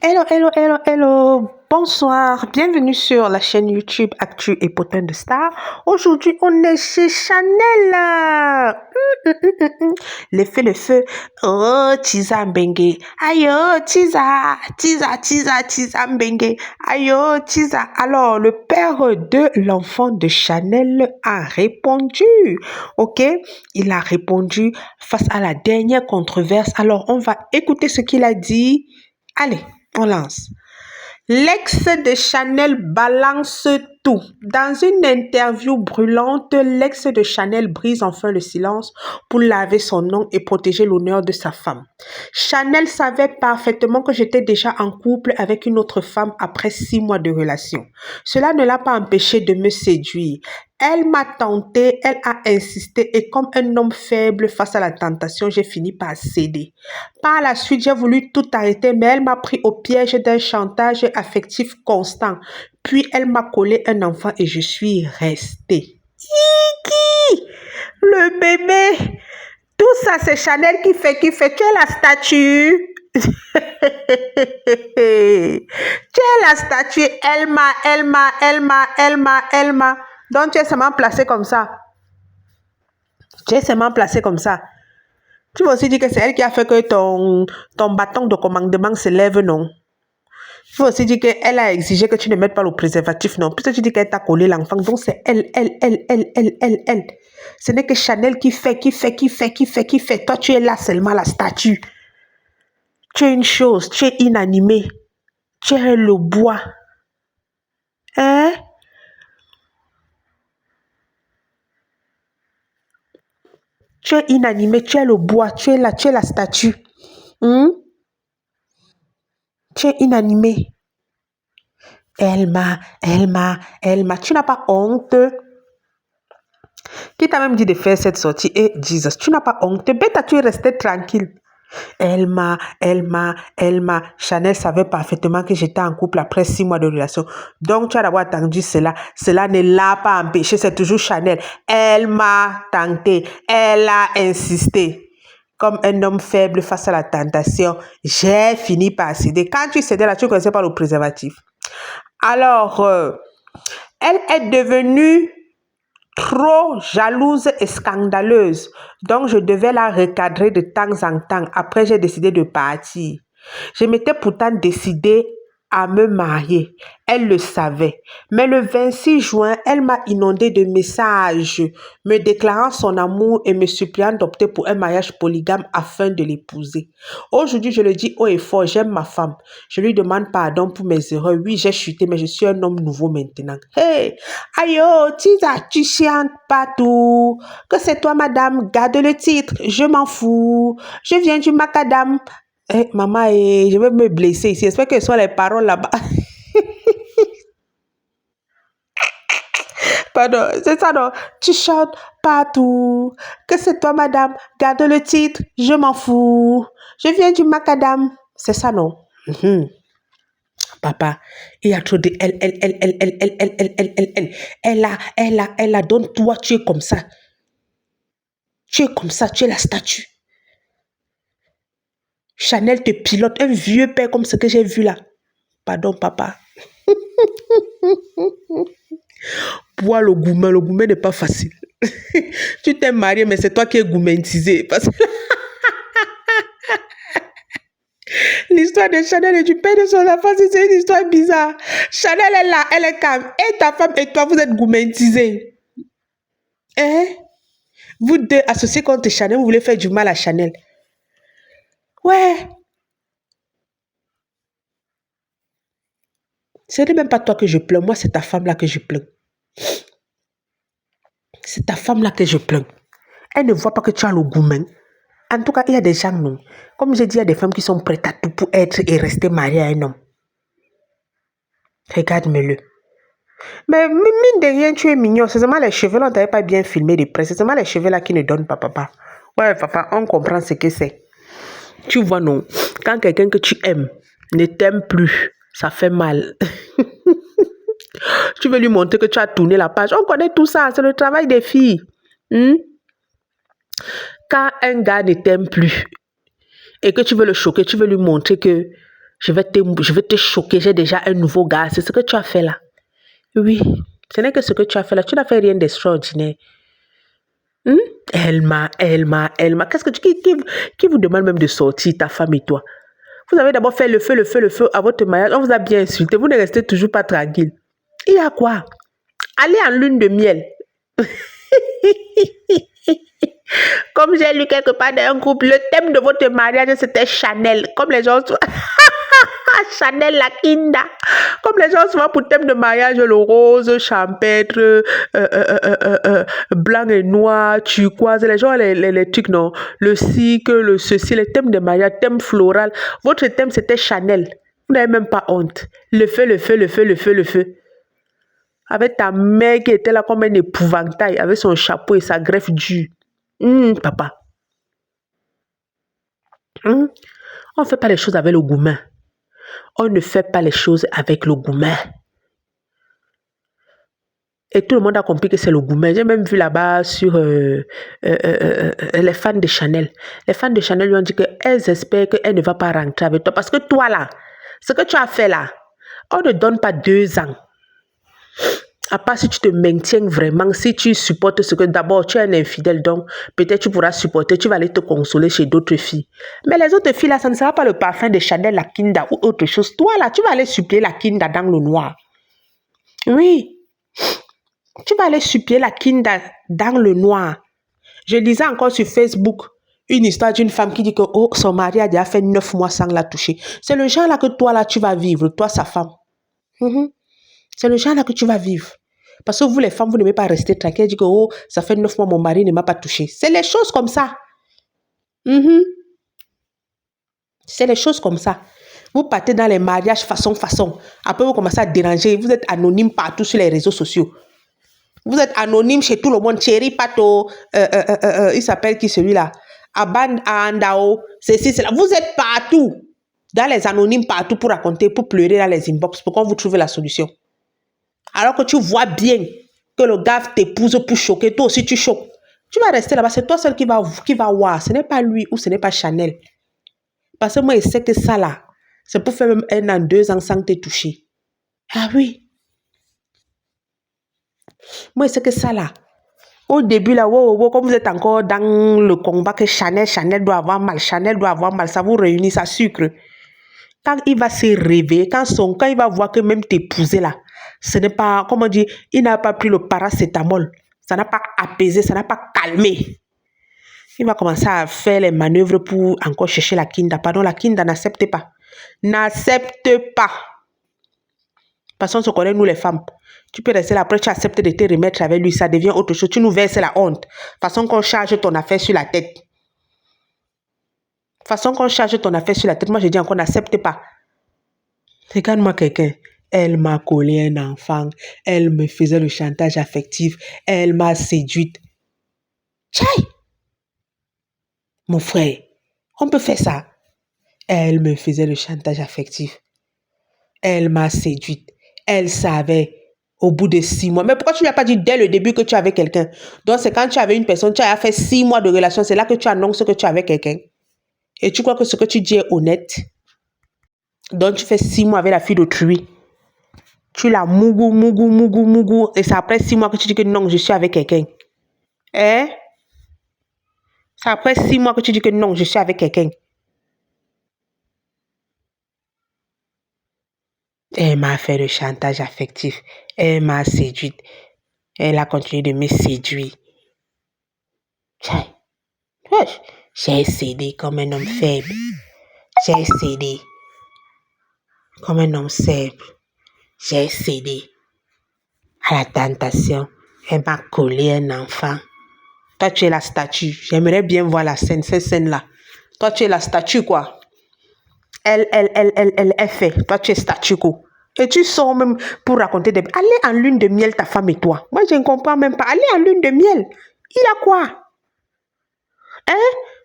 Hello, hello, hello, hello. Bonsoir, bienvenue sur la chaîne YouTube Actu et Potin de Star. Aujourd'hui, on est chez Chanel. Le feu. Oh, Tiza Mbengue. Aïe, oh, Tiza Mbengue. Aïe, oh, Tiza. Alors, le père de l'enfant de Chanel a répondu. Ok, il a répondu face à la dernière controverse. Alors, on va écouter ce qu'il a dit. Allez. On lance. L'ex de Chanel balance tout. Dans une interview brûlante, l'ex de Chanel brise enfin le silence pour laver son nom et protéger l'honneur de sa femme. Chanel savait parfaitement que j'étais déjà en couple avec une autre femme après 6 mois de relation. Cela ne l'a pas empêché de me séduire. Elle m'a tenté, elle a insisté et comme un homme faible face à la tentation, j'ai fini par céder. Par la suite, j'ai voulu tout arrêter, mais elle m'a pris au piège d'un chantage affectif constant. Puis, elle m'a collé un enfant et je suis restée. Iki! Le bébé! Tout ça, c'est Chanel qui fait. Tu es la statue. Tu es la statue. Elma. Donc, tu es seulement placé comme ça. Tu vas aussi dire que c'est elle qui a fait que ton bâton de commandement se lève, non? Tu vas aussi dire qu'elle a exigé que tu ne mettes pas le préservatif, non? Puis tu dis qu'elle t'a collé l'enfant. Donc, c'est elle. Ce n'est que Chanel qui fait. Toi, tu es là seulement la statue. Tu es une chose, tu es inanimé. Tu es le bois. Hein? Tu es inanimé, tu es le bois, tu es la statue. Tu es inanimé. Elma. Tu n'as pas honte? Qui t'a même dit de faire cette sortie? Et Jesus, tu n'as pas honte? Bête, tu es resté tranquille. Elma. Chanel savait parfaitement que j'étais en couple après 6 mois de relation. Donc, tu as d'abord attendu cela. Cela ne l'a pas empêché. C'est toujours Chanel. Elle m'a tenté. Elle a insisté. Comme un homme faible face à la tentation, j'ai fini par céder. Quand tu cédais là, tu ne connaissais pas le préservatif. Alors, elle est devenue trop jalouse et scandaleuse. Donc, je devais la recadrer de temps en temps. Après, j'ai décidé de partir. Je m'étais pourtant décidée à me marier. Elle le savait. Mais le 26 juin, elle m'a inondé de messages me déclarant son amour et me suppliant d'opter pour un mariage polygame afin de l'épouser. Aujourd'hui, je le dis haut et fort, j'aime ma femme. Je lui demande pardon pour mes erreurs. Oui, j'ai chuté, mais je suis un homme nouveau maintenant. Hey! Aïe, Tiza, tu chantes partout. Que c'est toi, madame, garde le titre. Je m'en fous. Je viens du macadam. Eh, maman, je vais me blesser ici. J'espère que ce sont les paroles là-bas. Pardon, c'est ça, non? Tu chantes partout. Que c'est toi, madame, garde le titre. Je m'en fous. Je viens du macadam. C'est ça, non? Papa, il y a trop de elle. Elle a, donc toi, tu es comme ça. Tu es comme ça, tu es la statue. Chanel te pilote, un vieux père comme ce que j'ai vu là. Pardon, papa. Bois le gourmet n'est pas facile. Tu t'es marié, mais c'est toi qui es gourmetisé. Parce que l'histoire de Chanel et du père de son enfant, c'est une histoire bizarre. Chanel est là, elle est calme. Et ta femme et toi, vous êtes gourmetisés. Hein? Vous deux associés contre Chanel, vous voulez faire du mal à Chanel. Ouais. Ce n'est même pas toi que je plains. Moi, c'est ta femme là que je plains. C'est ta femme là que je plains. Elle ne voit pas que tu as le gourmet. En tout cas, il y a des gens, non. Comme j'ai dit, il y a des femmes qui sont prêtes à tout pour être et rester mariées à un homme. Regarde-le. Mais mine de rien, tu es mignon. C'est seulement les cheveux là, on t'avait pas bien filmé de près. C'est seulement les cheveux là qui ne donnent pas, papa. Ouais, papa, on comprend ce que c'est. Tu vois, non. Quand quelqu'un que tu aimes ne t'aime plus, ça fait mal. Tu veux lui montrer que tu as tourné la page. On connaît tout ça. C'est le travail des filles. Quand un gars ne t'aime plus et que tu veux le choquer, tu veux lui montrer que je vais te choquer, j'ai déjà un nouveau gars. C'est ce que tu as fait là. Oui, ce n'est que ce que tu as fait là. Tu n'as fait rien d'extraordinaire. Elma. Qu'est-ce que qui vous demande même de sortir, ta femme et toi? Vous avez d'abord fait le feu à votre mariage. On vous a bien insulté. Vous ne restez toujours pas tranquille. Il y a quoi? Allez en lune de miel. Comme j'ai lu quelque part dans un groupe, le thème de votre mariage, c'était Chanel. Comme les gens... Chanel la Kinda. Comme les gens souvent pour thème de mariage, le rose, champêtre, blanc et noir, turquoise, les gens, les trucs, non. Le cycle, le ceci, les thèmes de mariage, thème floral. Votre thème, c'était Chanel. Vous n'avez même pas honte. Le feu. Avec ta mère qui était là comme un épouvantail, avec son chapeau et sa greffe dure. Papa. On ne fait pas les choses avec le gourmand. On ne fait pas les choses avec le gourmand. Et tout le monde a compris que c'est le gourmand. J'ai même vu là-bas sur les fans de Chanel. Les fans de Chanel lui ont dit qu'elles espèrent qu'elle ne va pas rentrer avec toi. Parce que toi là, ce que tu as fait là, on ne donne pas 2 ans. À part si tu te maintiens vraiment, si tu supportes ce que d'abord tu es un infidèle, donc peut-être tu pourras supporter, tu vas aller te consoler chez d'autres filles. Mais les autres filles là, ça ne sera pas le parfum de Chanel, la Kinda ou autre chose. Toi là, tu vas aller supplier la Kinda dans le noir. Oui. Tu vas aller supplier la Kinda dans le noir. Je lisais encore sur Facebook une histoire d'une femme qui dit que son mari a déjà fait 9 mois sans la toucher. C'est le genre là que toi là, tu vas vivre, toi sa femme. C'est le genre là que tu vas vivre. Parce que vous, les femmes, vous n'aimez pas rester tranquille. Elle dit que, ça fait 9 mois, mon mari ne m'a pas touché. C'est les choses comme ça. C'est les choses comme ça. Vous partez dans les mariages façon. Après, vous commencez à déranger. Vous êtes anonyme partout sur les réseaux sociaux. Vous êtes anonyme chez tout le monde. Chéri, Pato, il s'appelle qui celui-là? Aban, Andao, ceci, cela. Vous êtes partout. Dans les anonymes partout pour raconter, pour pleurer dans les inbox. Pourquoi vous trouvez la solution? Alors que tu vois bien que le gars t'épouse pour choquer, toi aussi tu choques. Tu vas rester là-bas, c'est toi seul qui va voir. Ce n'est pas lui ou ce n'est pas Chanel. Parce que moi, je sais que ça là, c'est pour faire même 1 an, 2 ans sans te toucher. Ah oui. Moi, je sais que ça là, au début là, comme vous êtes encore dans le combat que Chanel doit avoir mal, ça vous réunit, ça sucre. Quand il va se réveiller, quand il va voir que même t'épouser là, ce n'est pas, comment dire, il n'a pas pris le paracétamol. Ça n'a pas apaisé, ça n'a pas calmé. Il va commencer à faire les manœuvres pour encore chercher la Kinda. Pardon, la Kinda n'accepte pas. N'accepte pas. Parce qu'on se connaît, nous les femmes. Tu peux rester là, après tu acceptes de te remettre avec lui, ça devient autre chose. Tu nous verses la honte. Façon qu'on charge ton affaire sur la tête. Moi je dis encore, n'accepte pas. Regarde-moi quelqu'un. Elle m'a collé un enfant. Elle me faisait le chantage affectif. Elle m'a séduite. Tchaï! Mon frère, on peut faire ça. Elle me faisait le chantage affectif. Elle m'a séduite. Elle savait au bout de 6 mois. Mais pourquoi tu ne lui as pas dit dès le début que tu avais quelqu'un? Donc c'est quand tu avais une personne, tu as fait 6 mois de relation, c'est là que tu annonces que tu avais quelqu'un. Et tu crois que ce que tu dis est honnête? Donc tu fais 6 mois avec la fille d'autrui. Tu la mougou. Et c'est après 6 mois que tu dis que non, je suis avec quelqu'un. Hein? C'est après 6 mois que tu dis que non, je suis avec quelqu'un. Elle m'a fait le chantage affectif. Elle m'a séduite. Elle a continué de me séduire. J'ai cédé comme un homme faible. J'ai cédé comme un homme faible. J'ai cédé à la tentation. Elle m'a collé un enfant. Toi, tu es la statue. J'aimerais bien voir cette scène-là. Toi, tu es la statue, quoi. Elle est fait. Toi, tu es statue, quoi. Et tu sors même pour raconter des... Allez en lune de miel, ta femme et toi. Moi, je ne comprends même pas. Allez en lune de miel. Il a quoi? Hein?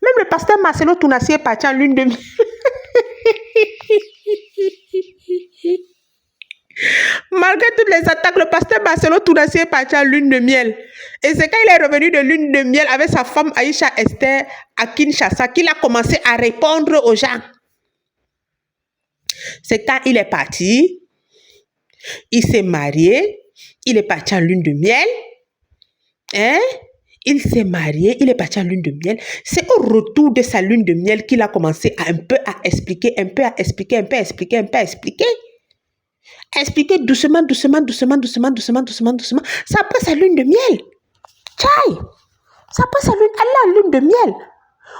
Même le pasteur Marcelo Tounassi est parti en lune de miel. Malgré toutes les attaques, le pasteur Marcelo Tounassi est parti en lune de miel. Et c'est quand il est revenu de lune de miel avec sa femme Aïcha Esther à Kinshasa qu'il a commencé à répondre aux gens. C'est quand il est parti, il s'est marié, il est parti en lune de miel. Hein? Il s'est marié, il est parti en lune de miel. C'est au retour de sa lune de miel qu'il a commencé à expliquer. Expliquer doucement. Ça après sa lune de miel. Tchaï! Ça après sa lune, elle est en lune de miel.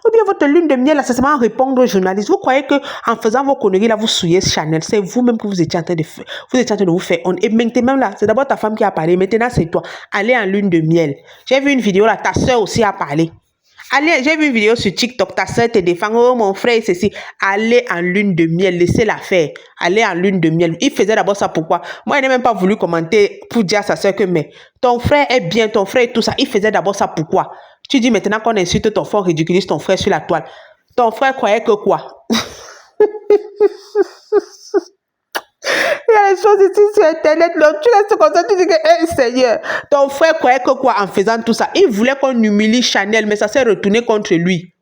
Ou bien votre lune de miel, là, c'est seulement répondre aux journalistes. Vous croyez qu'en faisant vos conneries, là, vous souillez Chanel. C'est vous-même que vous étiez en train de faire. Vous étiez en train de vous faire. Et maintenant, là, c'est d'abord ta femme qui a parlé. Maintenant, c'est toi. Allez en lune de miel. J'ai vu une vidéo, là, ta soeur aussi a parlé. Allez, j'ai vu une vidéo sur TikTok, ta soeur te défend. Oh, mon frère, ceci. Allez en lune de miel. Laissez-la faire. Allez en lune de miel. Il faisait d'abord ça pourquoi? Moi, il n'a même pas voulu commenter pour dire à sa soeur que, mais ton frère est bien, ton frère et tout ça. Il faisait d'abord ça pourquoi? Tu dis maintenant qu'on insulte ton frère, on ridiculise ton frère sur la toile. Ton frère croyait que quoi? Il y a des choses ici sur Internet, là, tu laisses comme ça, tu dis que, hey, Seigneur, ton frère croyait que quoi en faisant tout ça? Il voulait qu'on humilie Chanel, mais ça s'est retourné contre lui.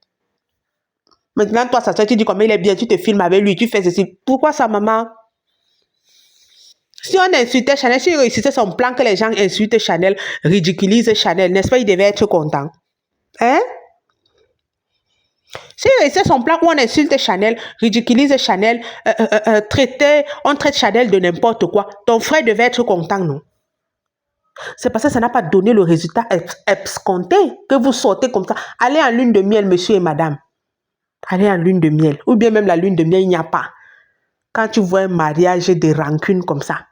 Maintenant, toi, ça tu dis comme il est bien, tu te filmes avec lui, tu fais ceci. Pourquoi ça, maman? Si on insultait Chanel, si il réussissait son plan que les gens insultent Chanel, ridiculisent Chanel, n'est-ce pas, il devait être content. Hein? Si c'est son plan où on insulte Chanel, ridiculise Chanel, on traite Chanel de n'importe quoi, ton frère devait être content, non? C'est parce que ça n'a pas donné le résultat escompté que vous sortez comme ça. Allez en lune de miel, monsieur et madame. Allez en lune de miel. Ou bien même la lune de miel, il n'y a pas. Quand tu vois un mariage de rancune comme ça,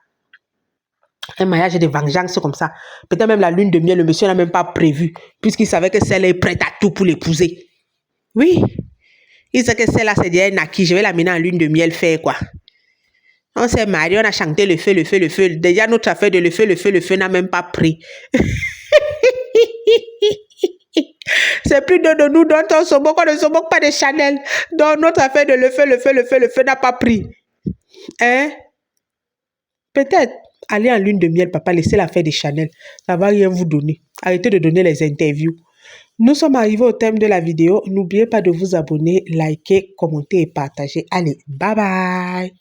un mariage de vengeance comme ça, peut-être même la lune de miel, le monsieur n'a même pas prévu, puisqu'il savait que celle-là est prête à tout pour l'épouser. Oui. Il sait que celle-là, c'est déjà acquis. Je vais la mener en lune de miel faire quoi. On s'est marié, on a chanté le feu. Déjà, notre affaire de le feu n'a même pas pris. C'est plus de nous dont on se moque, on ne se moque pas de Chanel. Donc, notre affaire de le feu n'a pas pris. Hein? Peut-être. Allez en lune de miel, papa, laissez l'affaire de Chanel. Ça ne va rien vous donner. Arrêtez de donner les interviews. Nous sommes arrivés au thème de la vidéo. N'oubliez pas de vous abonner, liker, commenter et partager. Allez, bye bye!